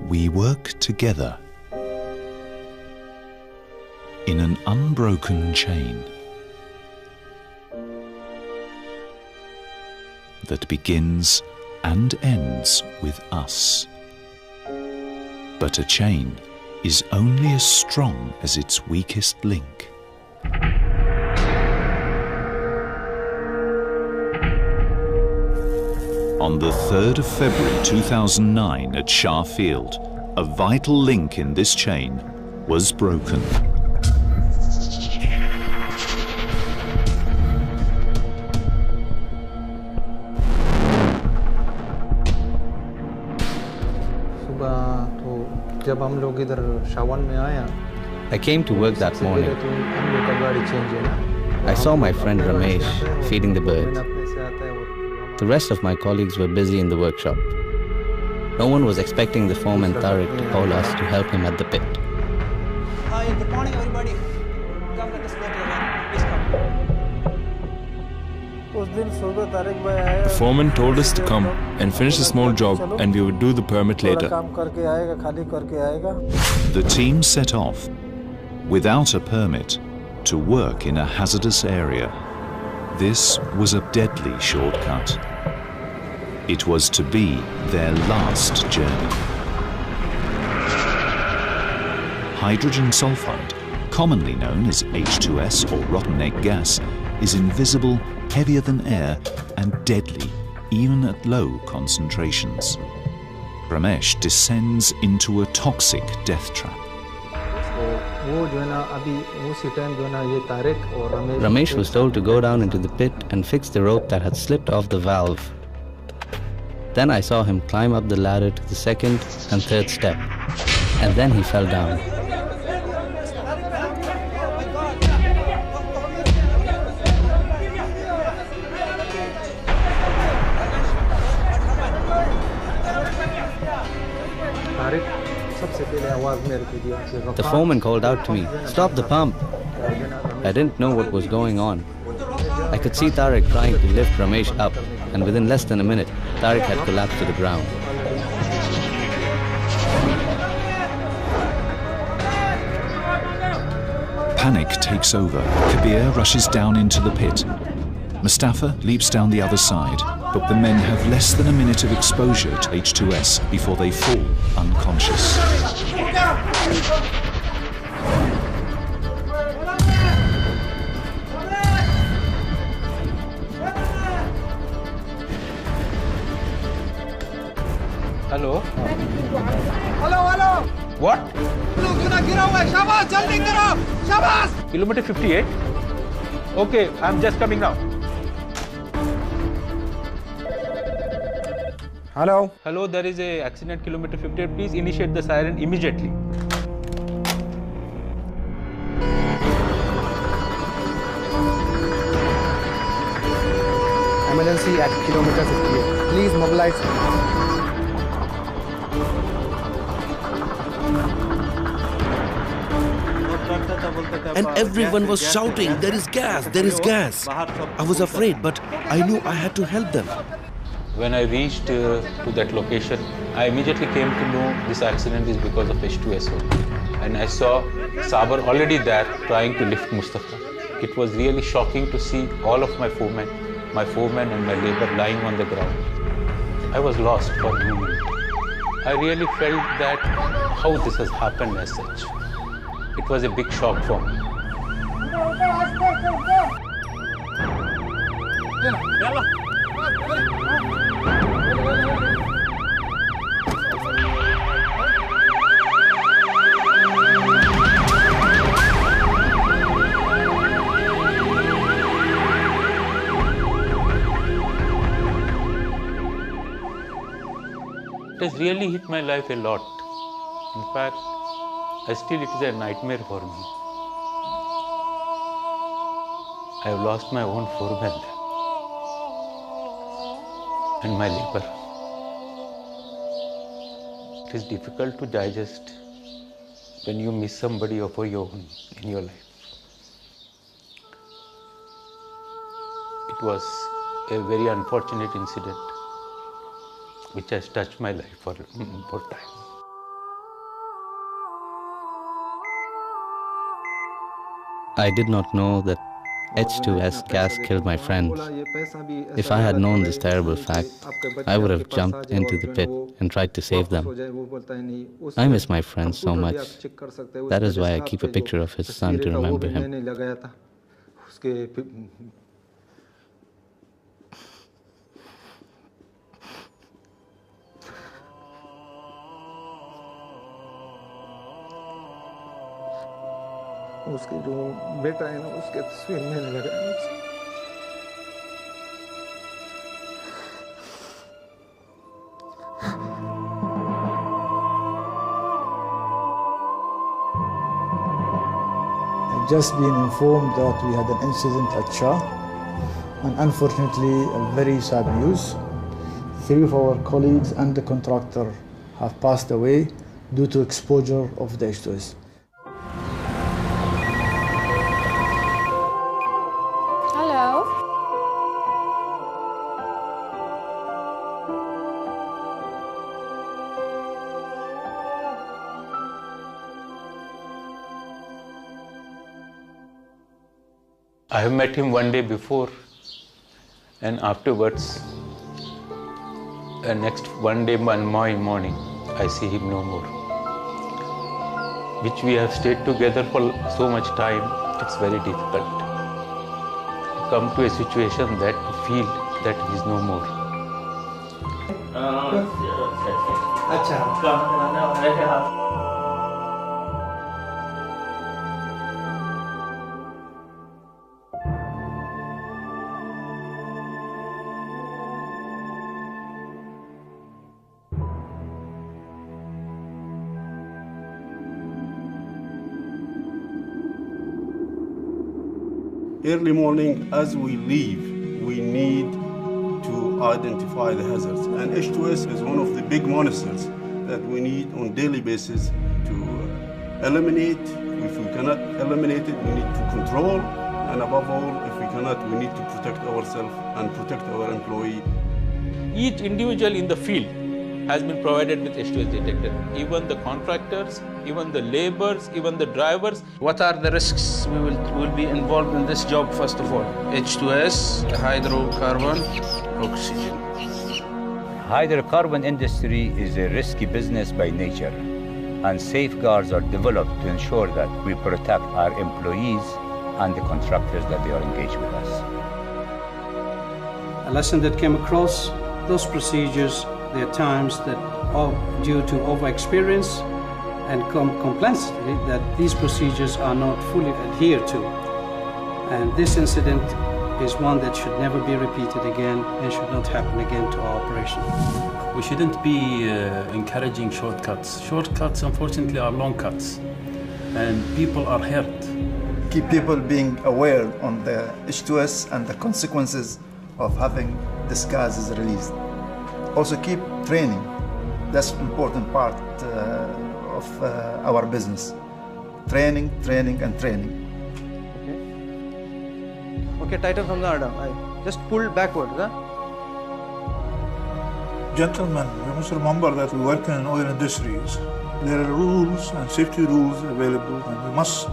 We work together in an unbroken chain that begins and ends with us. But a chain is only as strong as its weakest link. On the 3rd of February 2009 at Shah Field, a vital link in this chain was broken. I came to work that morning. I saw my friend Ramesh feeding the birds. The rest of my colleagues were busy in the workshop. No one was expecting the foreman Tariq to call us to help him at the pit. Hi, good morning everybody. Come, let us go to the run. Please come. The foreman told us to come and finish a small job, and we would do the permit later. The team set off, without a permit, to work in a hazardous area. This was a deadly shortcut. It was to be their last journey. Hydrogen sulfide, commonly known as H2S or rotten egg gas, is invisible, heavier than air, and deadly, even at low concentrations. Ramesh descends into a toxic death trap. Ramesh was told to go down into the pit and fix the rope that had slipped off the valve. Then I saw him climb up the ladder to the 2nd and 3rd step, and then he fell down. The foreman called out to me, "Stop the pump!" I didn't know what was going on. I could see Tariq trying to lift Ramesh up, and within less than a minute, Tariq had collapsed to the ground. Panic takes over. Kabir rushes down into the pit. Mustafa leaps down the other side, but the men have less than a minute of exposure to H2S before they fall unconscious. Hello? Hello? What? Kilometer 58? Okay, I'm just coming now. Hello? Hello, there is a accident kilometer 58. Please initiate the siren immediately. Emergency at kilometer 58. Please mobilize. And everyone was shouting, "There is gas, there is gas." I was afraid, but I knew I had to help them. When I reached to that location, I immediately came to know this accident is because of H2S. And I saw Sabar already there trying to lift Mustafa. It was really shocking to see all of my foremen and my labor lying on the ground. I was lost for a moment. I really felt that how this has happened as such. It was a big shock for me. It has really hit my life a lot. In fact, still it is a nightmare for me. I have lost my own foreman and my labor. It is difficult to digest when you miss somebody of your own in your life. It was a very unfortunate incident which has touched my life for more time. I did not know that H2S gas killed my friends. If I had known this terrible fact, I would have jumped into the pit and tried to save them. I miss my friend so much. That is why I keep a picture of his son to remember him. उसके जो बेटा है ना उसके तस्वीर मैंने लगाया I've just been informed that we had an incident at Shah, and unfortunately a very sad news. 3 of our colleagues and the contractor have passed away due to exposure of the H2S. I have met him one day before, and afterwards, next one day morning, I see him no more. Which we have stayed together for so much time, it's very difficult to come to a situation that to feel that he is no more. Early morning, as we leave, we need to identify the hazards. And H2S is one of the big monsters that we need on daily basis to eliminate. If we cannot eliminate it, we need to control. And above all, if we cannot, we need to protect ourselves and protect our employee. Each individual in the field has been provided with H2S detector. Even the contractors, even the laborers, even the drivers. What are the risks we will be involved in this job first of all? H2S, hydrocarbon, oxygen. Hydrocarbon industry is a risky business by nature, and safeguards are developed to ensure that we protect our employees and the contractors that they are engaged with us. A lesson that came across, those procedures, there are times that due to over-experience and complexity that these procedures are not fully adhered to. And this incident is one that should never be repeated again and should not happen again to our operation. We shouldn't be encouraging shortcuts. Shortcuts, unfortunately, are long cuts, and people are hurt. Keep people being aware on the H2S and the consequences of having this gas is released. Also keep training. That's an important part of our business. Training, training, and training. Okay, tighten from the arm. Just pull backward. Huh? Gentlemen, we must remember that we work in oil industries. There are rules and safety rules available, and we must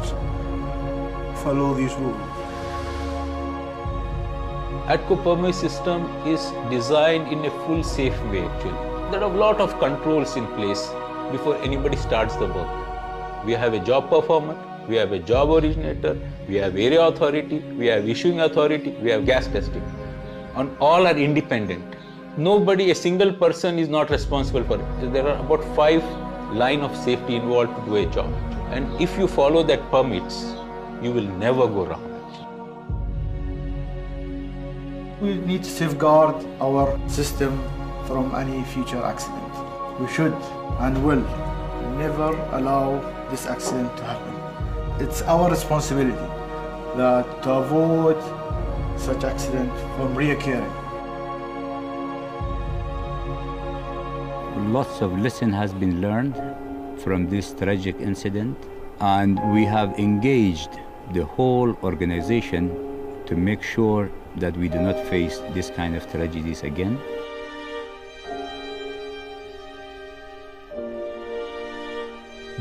follow these rules. ADCO permit system is designed in a full safe way actually. There are a lot of controls in place before anybody starts the work. We have a job performer, we have a job originator, we have area authority, we have issuing authority, we have gas testing. And all are independent. Nobody, a single person is not responsible for it. There are about 5 lines of safety involved to do a job. And if you follow that permits, you will never go wrong. We need to safeguard our system from any future accident. We should and will never allow this accident to happen. It's our responsibility to avoid such accident from reoccurring. Lots of lesson has been learned from this tragic incident, and we have engaged the whole organization to make sure that we do not face this kind of tragedies again.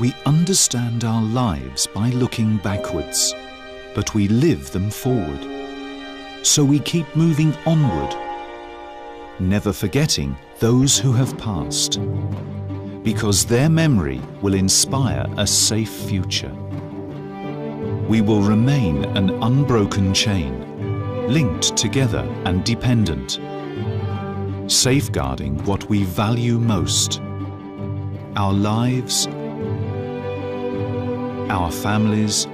We understand our lives by looking backwards. but we live them forward. So we keep moving onward, never forgetting those who have passed, because their memory will inspire a safe future. We will remain an unbroken chain, linked together and dependent, safeguarding what we value most: our lives, our families,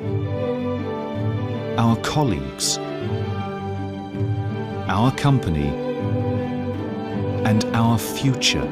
our colleagues, our company, and our future.